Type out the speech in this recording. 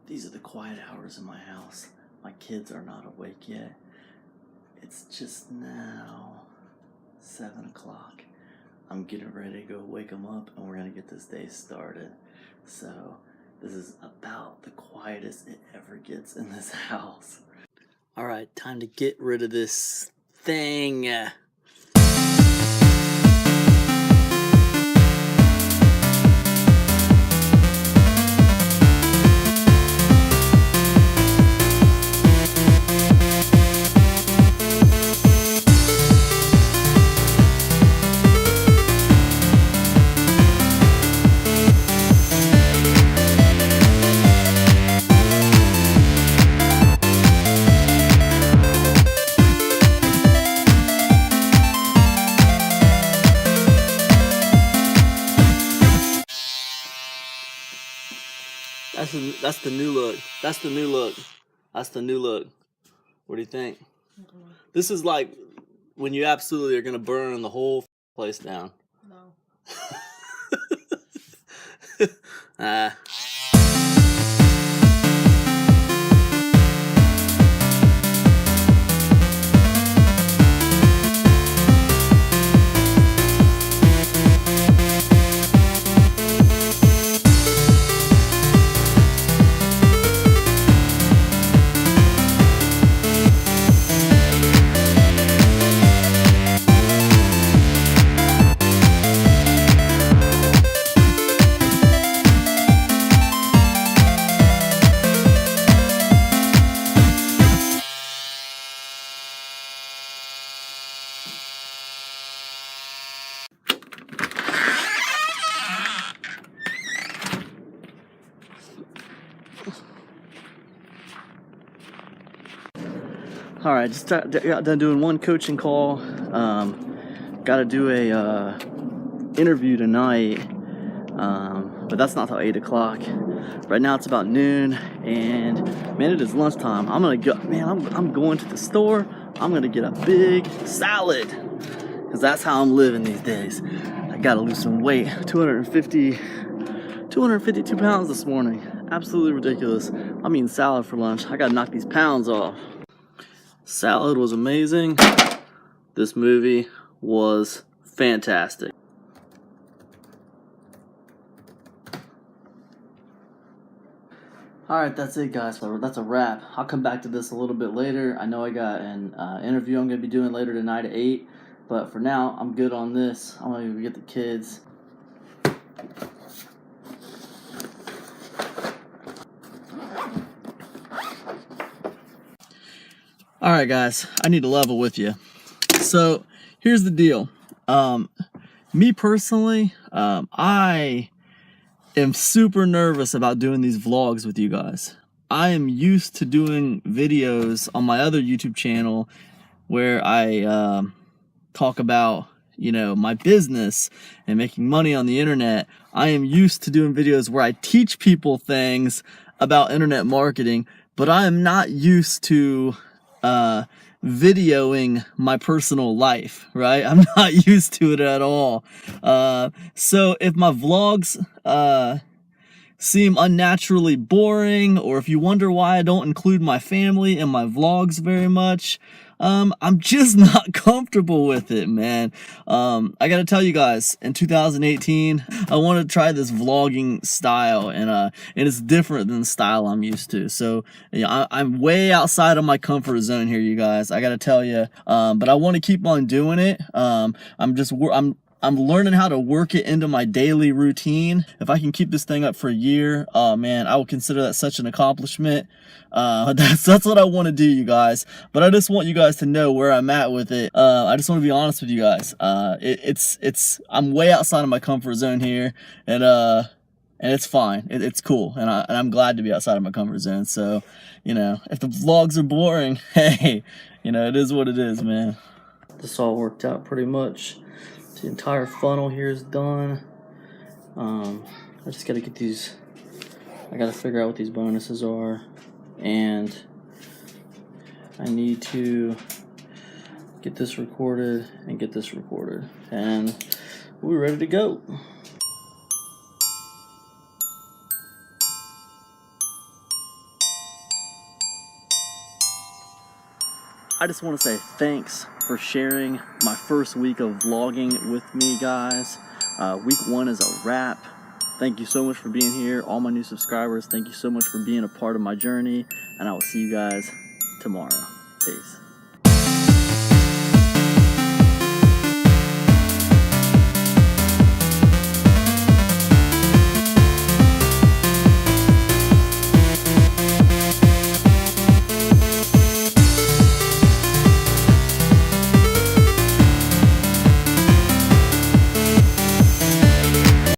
These are the quiet hours in my house. My kids are not awake yet. It's just now 7 o'clock. I'm getting ready to go wake them up and we're gonna get this day started. So this is about the quietest it ever gets in this house. All right, time to get rid of this thing. That's the new look. That's the new look. That's the new look. What do you think? Mm-hmm. This is like when you absolutely are gonna burn the whole place down. No. All right, just got done doing one coaching call. Got to do a interview tonight, but that's not till 8 o'clock. Right now it's about noon, and man, it is lunchtime. I'm gonna go. Man, I'm going to the store. I'm gonna get a big salad, cause that's how I'm living these days. I gotta lose some weight. 252 pounds this morning. Absolutely ridiculous. I'm eating salad for lunch. I gotta knock these pounds off. Salad was amazing. This movie was fantastic. Alright, that's it guys. That's a wrap. I'll come back to this a little bit later. I know I got an interview I'm going to be doing later tonight at 8. But for now, I'm good on this. I'm going to get the kids. Alright guys, I need to level with you. So, here's the deal. Me personally, I am super nervous about doing these vlogs with you guys. I am used to doing videos on my other YouTube channel where I talk about, you know, my business and making money on the internet. I am used to doing videos where I teach people things about internet marketing, but I am not used to videoing my personal life, right? I'm not used to it at all. So if my vlogs seem unnaturally boring, or if you wonder why I don't include my family in my vlogs very much, I'm just not comfortable with it, man. I gotta tell you guys, in 2018, I want to try this vlogging style, and it's different than the style I'm used to. So, you know, I'm way outside of my comfort zone here, you guys. I gotta tell you, but I want to keep on doing it. I'm learning how to work it into my daily routine. If I can keep this thing up for a year, man, I will consider that such an accomplishment. That's what I want to do, you guys. But I just want you guys to know where I'm at with it. I just want to be honest with you guys. I'm way outside of my comfort zone here, and it's fine. It's cool, and I'm glad to be outside of my comfort zone. So, you know, if the vlogs are boring, hey, you know, it is what it is, man. This all worked out pretty much. The entire funnel here is done. I just gotta get these, I gotta figure out what these bonuses are, and I need to get this recorded and get this recorded, and we're ready to go. I just want to say thanks for sharing my first week of vlogging with me, guys. Week 1 is a wrap. Thank you so much for being here. All my new subscribers, thank you so much for being a part of my journey. And I will see you guys tomorrow. Peace.